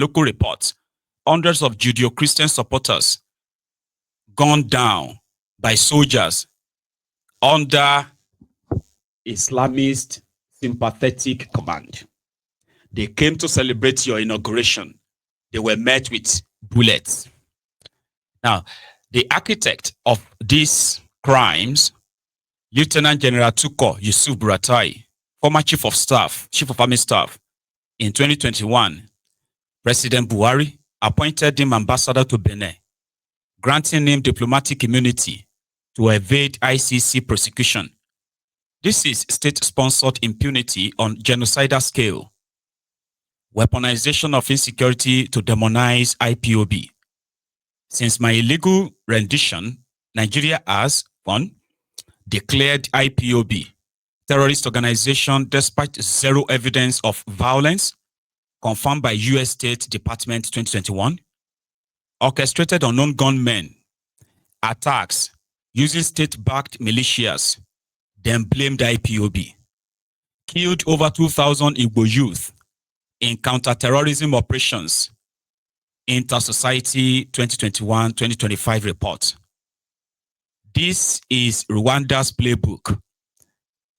Local reports, hundreds of Judeo-Christian supporters gunned down by soldiers under Islamist sympathetic command. They came to celebrate your inauguration. They were met with bullets. Now, the architect of these crimes, Lieutenant General Tukur Yusuf Buratai, former Chief of Army Staff, in 2021, President Buhari appointed him ambassador to Benin, granting him diplomatic immunity to evade ICC prosecution. This is state-sponsored impunity on genocidal scale. Weaponization of insecurity to demonize IPOB. Since my illegal rendition, Nigeria has, one, declared IPOB terrorist organization despite zero evidence of violence, confirmed by U.S. State Department 2021, orchestrated unknown gunmen, attacks using state-backed militias, then blamed IPOB, killed over 2,000 Igbo youth in counter-terrorism operations, Inter-Society 2021-2025 report. This is Rwanda's playbook.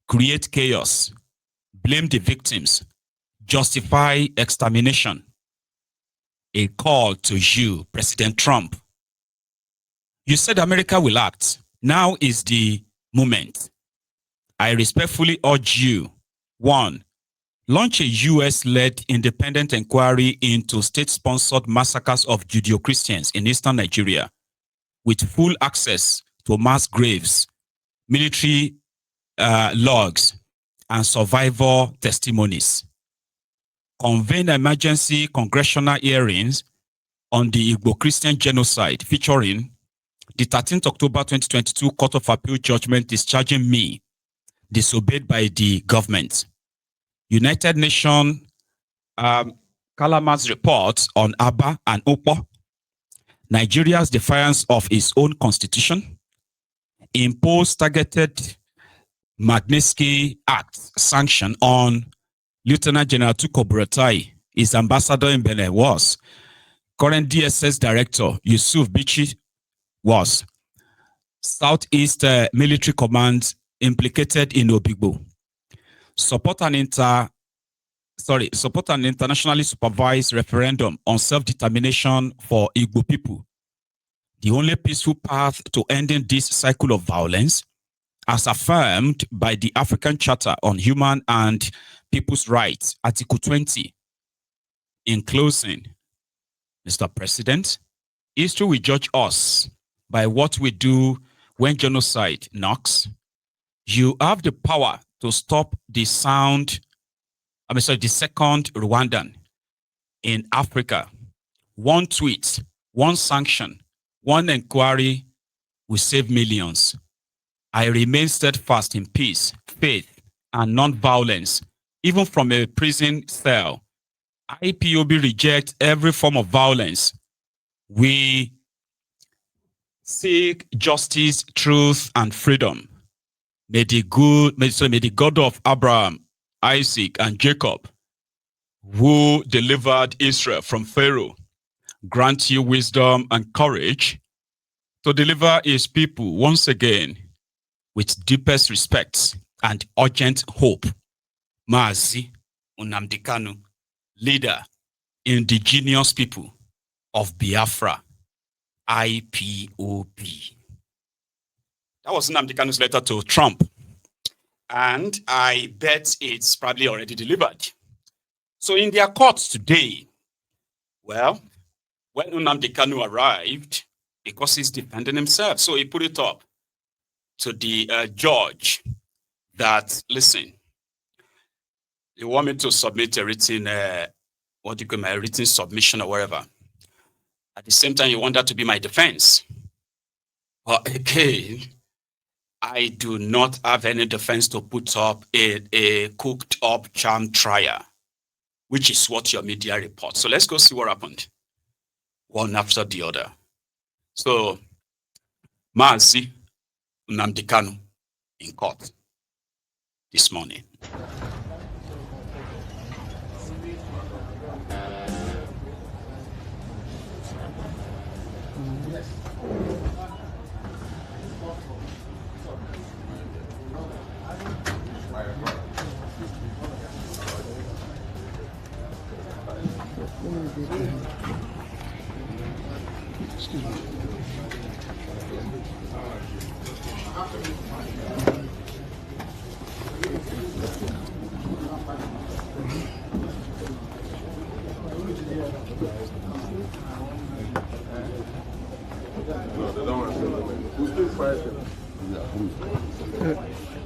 Create chaos, blame the victims, justify extermination. A call to you, President Trump. You said America will act. Now is the moment. I respectfully urge you, one, launch a US-led independent inquiry into state-sponsored massacres of Judeo-Christians in eastern Nigeria, with full access to mass graves, military logs, and survivor testimonies. Convene emergency congressional hearings on the Igbo Christian genocide featuring the 13th October 2022 Court of Appeal judgment discharging me, disobeyed by the government. United Nations Calamas report on Aba and Opo. Nigeria's defiance of its own constitution. Impose targeted Magnitsky Act sanction on Lieutenant General Tukur Buratai, his ambassador in Benin was. Current DSS Director Yusuf Bichi was. Southeast Military Command implicated in Obigbo. Support an internationally supervised referendum on self-determination for Igbo people. The only peaceful path to ending this cycle of violence, as affirmed by the African Charter on Human and People's Rights, Article 20. In closing, Mr. President, history will judge us by what we do when genocide knocks. You have the power to stop the second Rwandan in Africa. One tweet, one sanction, one inquiry will save millions. I remain steadfast in peace, faith, and non-violence, even from a prison cell. IPOB reject every form of violence. We seek justice, truth, and freedom. May the God of Abraham, Isaac, and Jacob, who delivered Israel from Pharaoh, grant you wisdom and courage to deliver his people once again with deepest respect and urgent hope. Mazi, Nnamdi Kanu, leader, indigenous people of Biafra, IPOB. That was Nnamdi Kanu's letter to Trump. And I bet it's probably already delivered. So in their courts today, well, when Nnamdi Kanu arrived, because he's defending himself, so he put it up to the judge that, listen, you want me to submit a written, a written submission or whatever. At the same time, you want that to be my defense. Well, again, I do not have any defense to put up a cooked up charm trial, which is what your media reports. So let's go see what happened. One after the other. So, Mazi, Nnamdi Kanu in court this morning. Excuse me.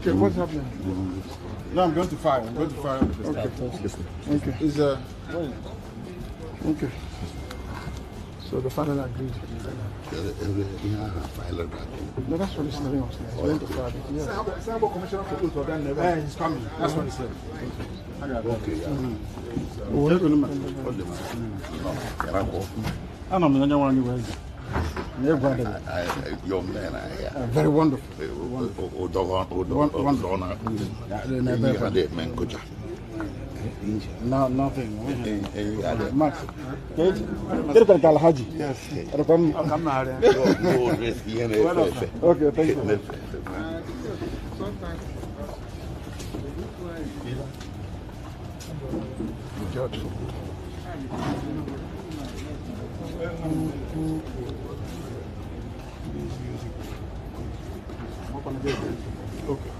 Okay, what's happening? No, I'm going to fire. I'm going to fire. Okay. Okay. Is Okay. So the final agreed. No, that's what he's saying upstairs. He's going to fire it. Yeah. Sample commissioner for Uto, then never. He's coming. That's what he said. Okay. I don't know anyone anywhere. Young man, Very wonderful. No, nothing. Max. Get it at Alhaji. Yes. Okay, thank you. Judge. Okay.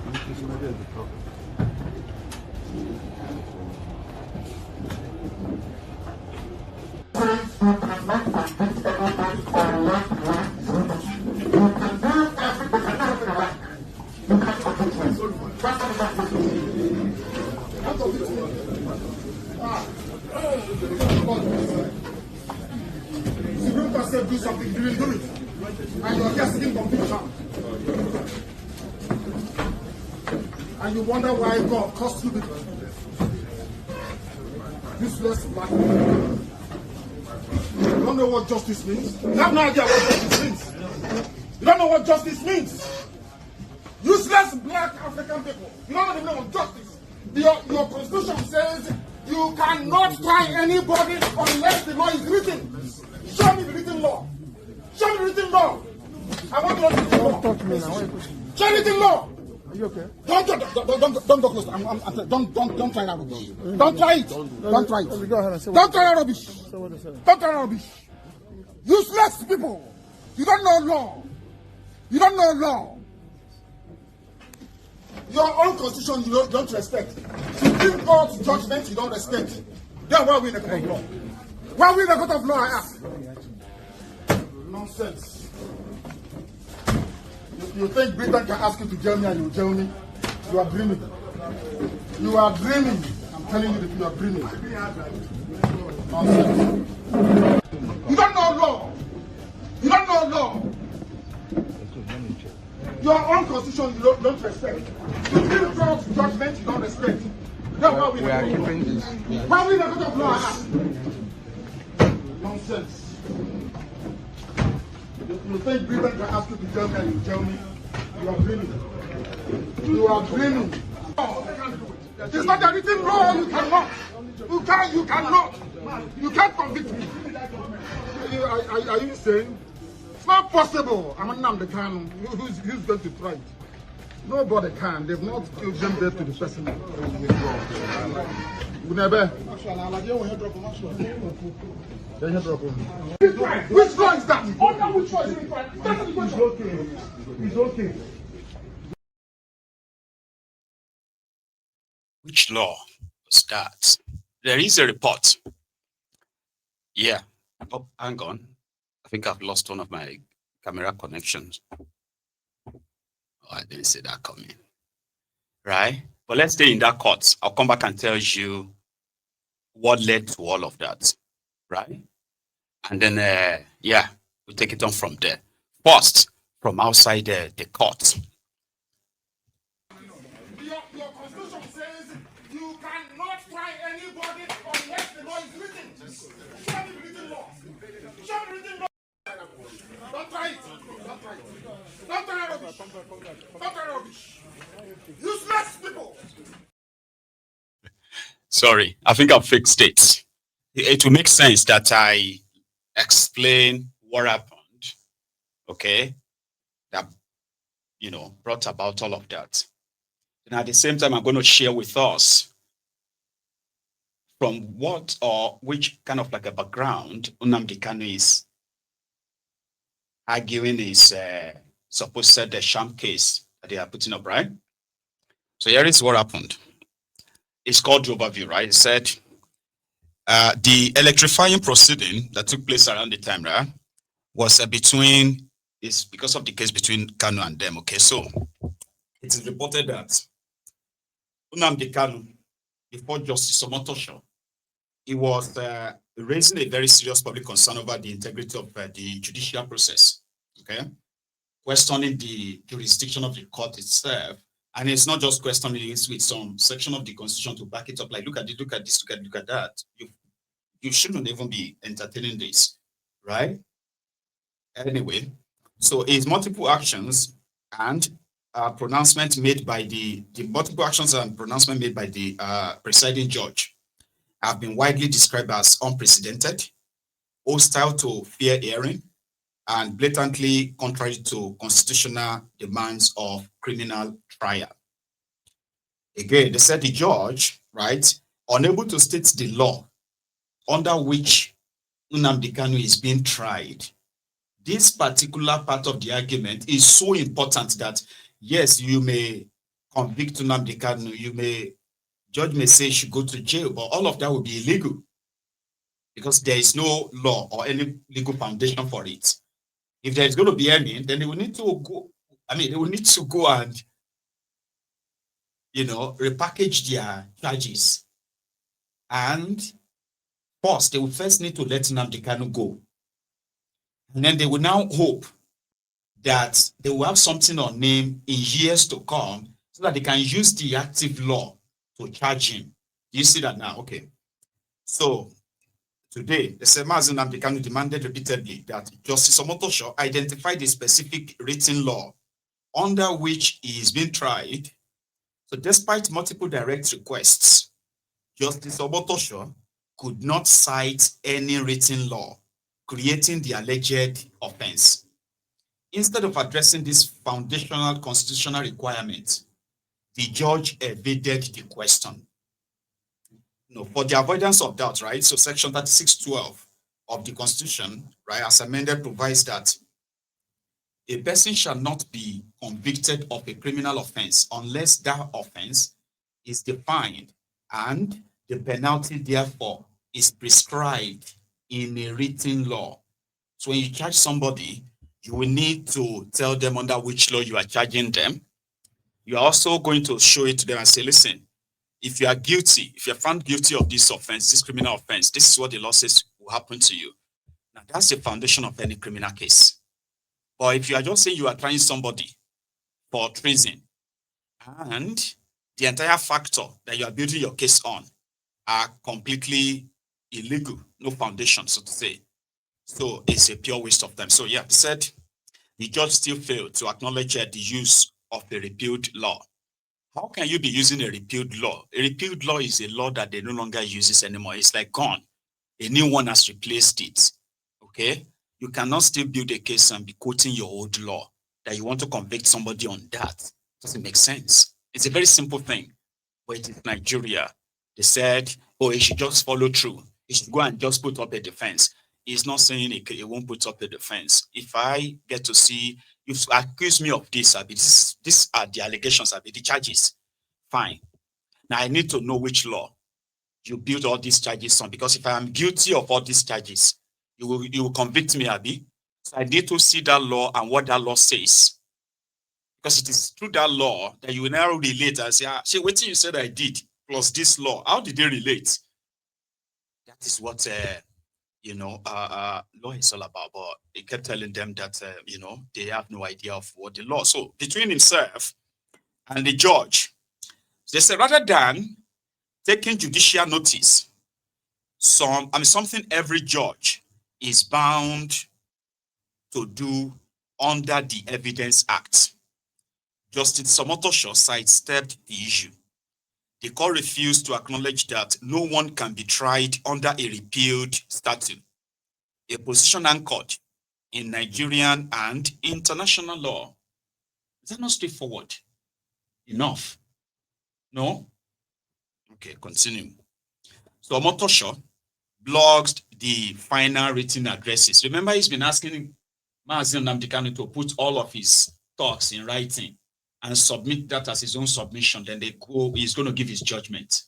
Do something, you will do it. And you're just sitting confusion. And you wonder why God cost you this. Useless black man. You don't know what justice means. You have no idea what justice means. You don't know what justice means. Useless black African people. You don't know the meaning of justice. Your constitution says you cannot try anybody unless the law is written. Show me the written law. Show me the written law. I want to know the written law. Don't touch me now. Show me the written law. Are you okay? Don't go close. Don't try that rubbish. Don't try it. Don't try it. Go ahead and say Don't try that rubbish. what they say. Don't try that rubbish. Useless people. You don't know law. You don't know law. Your own constitution you don't respect. Supreme Court judgment you don't respect. Then why are we in a court of law? Why are we in a court of law, I ask? Nonsense. You think Britain can ask you to jail me and you jail me? You are dreaming. You are dreaming. I'm telling you that you are dreaming. Nonsense. You don't know law. You don't know law. Your own constitution you don't respect. Supreme Court judgment you don't respect. Then why are we in a court of law? Why are we in a court of law, I ask? Nonsense. You think Britain can ask you to jail me and you jail me? You are dreaming. You are dreaming. It's not a written law. You cannot. You cannot. You can't convict me. Are you saying? It's not possible. I'm Nnamdi Kanu. Who's going to try it? Nobody can. They've not killed them dead to the person. Which law is that? Under which law is it? It's okay. It's okay. Which law was that? There is a report. Yeah. Oh, hang on. I think I've lost one of my camera connections. Oh, I didn't see that coming. Right? But let's stay in that court. I'll come back and tell you what led to all of that. Right? And then, yeah, we'll take it on from there. First, from outside the court. Your constitution says you cannot try anybody unless the law is written. Show me the written law. Show me the written law. Don't try it. Don't try it. Don't try rubbish. Don't try rubbish. Useless people. Sorry, I think I've fixed it. It will make sense that I explain what happened okay, that, brought about all of that. And at the same time, I'm going to share with us from what or which kind of like a background Nnamdi Kanu is arguing his supposed sham case that they are putting up, right? So here is what happened. It's called the overview, right? It said the electrifying proceeding that took place around the time, right, was is because of the case between Kanu and them. Okay, so it is reported that Nnamdi Kanu, before Justice Omotosho, he was raising a very serious public concern over the integrity of the judicial process. Okay, questioning the jurisdiction of the court itself. And it's not just questioning it with some section of the constitution to back it up, like look at it, look at this, look at that. You shouldn't even be entertaining this, right? Anyway, so it's multiple actions and pronouncement made by the multiple actions and pronouncement made by the presiding judge have been widely described as unprecedented, hostile to fair hearing, and blatantly contrary to constitutional demands of criminal trial. Again, they said the judge, right, unable to state the law under which Nnamdi Kanu is being tried. This particular part of the argument is so important that, yes, you may convict Nnamdi Kanu, judge may say he should go to jail, but all of that will be illegal because there is no law or any legal foundation for it. If there is going to be any, then they will need to go. They will need to go and, repackage their charges. And first, they will first need to let Nnamdi Kanu go. And then they will now hope that they will have something on him in years to come so that they can use the active law to charge him. Do you see that now? Okay. So today, the Mazi Nnamdi Kanu demanded repeatedly that Justice Omotosho identify the specific written law under which he is being tried. So despite multiple direct requests, Justice Omotosho could not cite any written law creating the alleged offense. Instead of addressing this foundational constitutional requirement, the judge evaded the question. For the avoidance of doubt, right? So section 3612 of the Constitution, right, as amended, provides that a person shall not be convicted of a criminal offense unless that offense is defined and the penalty therefore is prescribed in a written law. So when you charge somebody, you will need to tell them under which law you are charging them. You are also going to show it to them and say, listen, if you are guilty, if you're found guilty of this offense, this criminal offense, this is what the law says will happen to you. Now, that's the foundation of any criminal case. Or if you are just saying you are trying somebody for treason and the entire factor that you are building your case on are completely illegal, no foundation, so to say. So it's a pure waste of time. So yeah, said the judge still failed to acknowledge the use of a repealed law. How can you be using a repealed law? A repealed law is a law that they no longer uses anymore. It's like gone. A new one has replaced it. Okay? You cannot still build a case and be quoting your old law that you want to convict somebody on that. It doesn't make sense. It's a very simple thing. But it is Nigeria. They said, oh, he should just follow through. He should go and just put up a defense. He's not saying he won't put up a defense. If I get to see, you accuse me of this, these are the allegations, the charges. Fine. Now I need to know which law you build all these charges on, because if I am guilty of all these charges, you will convict me, Abi. So I need to see that law and what that law says. Because it is through that law that you will now relate and say, see, what you said I did plus this law, how did they relate? That is what law is all about. But he kept telling them that they have no idea of what the law. So between himself and the judge, they said rather than taking judicial notice, something every judge is bound to do under the Evidence Act, Justice Omotosho sidestepped the issue. The court refused to acknowledge that no one can be tried under a repealed statute, a position anchored in Nigerian and international law. Is that not straightforward enough? No? Okay, continue. So Omotosho blogs the final written addresses. Remember, he's been asking Mazi Nnamdi Kanu to put all of his talks in writing and submit that as his own submission. Then he's going to give his judgment.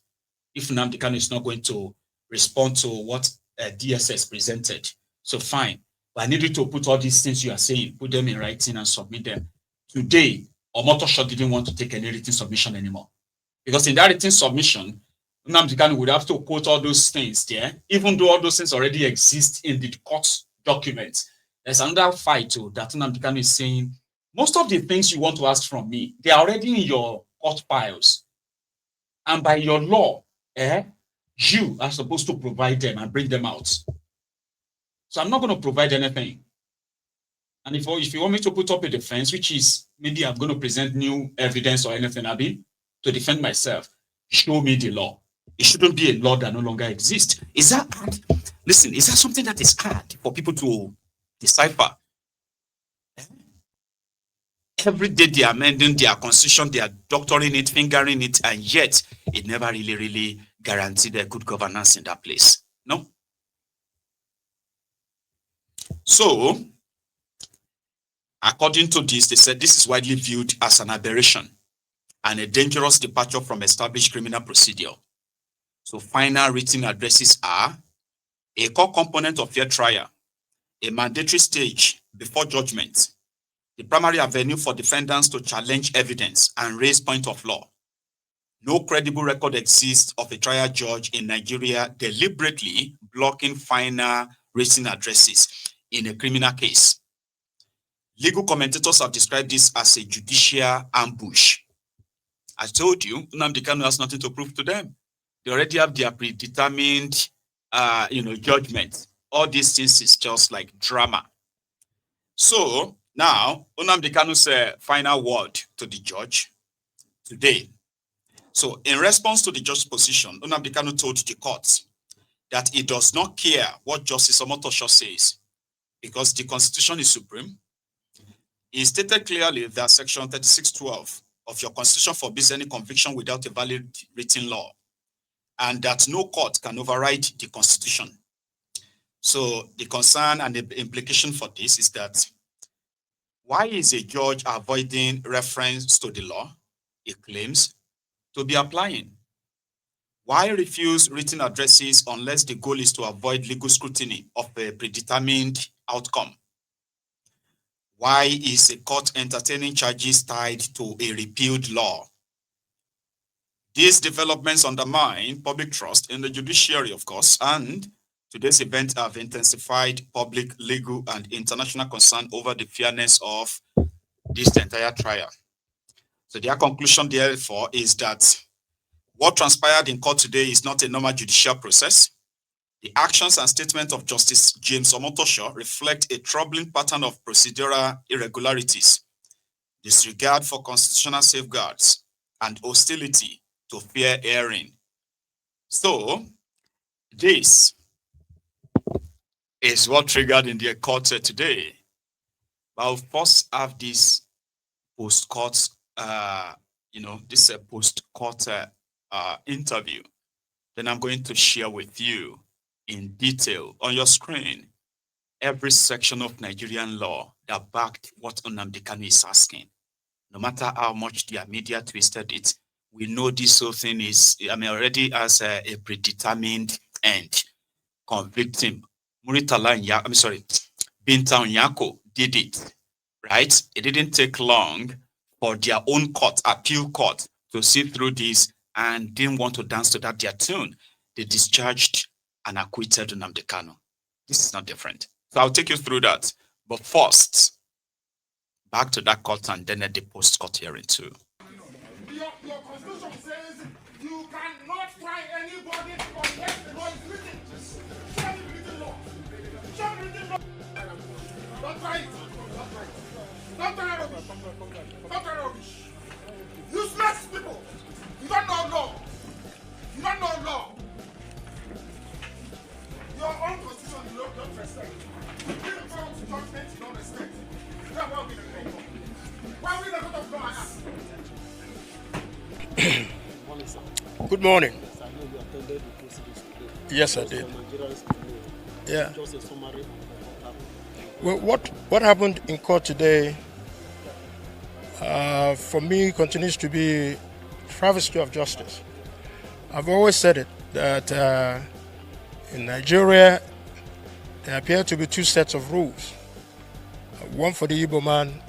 If Nnamdi Kanu is not going to respond to what DSS presented, so fine. But I need you to put all these things you are saying, put them in writing and submit them. Today, Omotosho didn't want to take any written submission anymore. Because in that written submission, Nnamdi Kanu would have to quote all those things there, even though all those things already exist in the court documents. There's another fight too that Nnamdi Kanu is saying, most of the things you want to ask from me, they are already in your court files. And by your law, you are supposed to provide them and bring them out. So I'm not going to provide anything. And if you want me to put up a defense, which is maybe I'm going to present new evidence or anything, Abi, to defend myself, show me the law. It shouldn't be a law that no longer exists. Is that hard? Listen, is that something that is hard for people to decipher? Every day they are amending their constitution, they are doctoring it, fingering it, and yet it never really guaranteed a good governance in that place. No? So, according to this, they said this is widely viewed as an aberration and a dangerous departure from established criminal procedure. So final written addresses are a core component of fair trial, a mandatory stage before judgment, the primary avenue for defendants to challenge evidence and raise point of law. No credible record exists of a trial judge in Nigeria deliberately blocking final written addresses in a criminal case. Legal commentators have described this as a judicial ambush. I told you, Nnamdi Kanu has nothing to prove to them. They already have their predetermined, judgment. All these things is just like drama. So now, Nnamdi Kanu's final word to the judge today. So in response to the judge's position, Nnamdi Kanu told the court that he does not care what Justice Omotosho says because the Constitution is supreme. He stated clearly that Section 3612 of your Constitution forbids any conviction without a valid written law, and that no court can override the Constitution. So the concern and the implication for this is that why is a judge avoiding reference to the law he claims to be applying? Why refuse written addresses unless the goal is to avoid legal scrutiny of a predetermined outcome? Why is a court entertaining charges tied to a repealed law? These developments undermine public trust in the judiciary, of course, and today's events have intensified public, legal, and international concern over the fairness of this entire trial. So their conclusion, therefore, is that what transpired in court today is not a normal judicial process. The actions and statements of Justice James Omotosho reflect a troubling pattern of procedural irregularities, disregard for constitutional safeguards, and hostility to fair hearing. So, this is what triggered in the court today. But I'll first have this post-court, post-court interview. Then I'm going to share with you in detail on your screen every section of Nigerian law that backed what Nnamdi Kanu is asking. No matter how much the media twisted it, we know this whole thing is, already as a predetermined end. Convict him. Binta Onyako did it, right? It didn't take long for their own court, appeal court, to see through this and didn't want to dance to that their tune. They discharged and acquitted Nnamdi Kanu. This is not different. So I'll take you through that. But first, back to that court and then at the post-court hearing too. Your constitution says you cannot try anybody unless the law is written. Show me written law. Show me written law. Don't try it. Don't try rubbish. Don't try rubbish. Useless people. You don't know law. You don't know law. Your own constitution you don't respect. judgment you don't respect. That's why we in the court. Why we in the court of law, I ask? Good morning. I know you attended the proceedings today. Yes, I did. Yeah. Just a summary of Well, what happened in court today, for me, continues to be travesty of justice. I've always said it that in Nigeria there appear to be two sets of rules: one for the Igbo man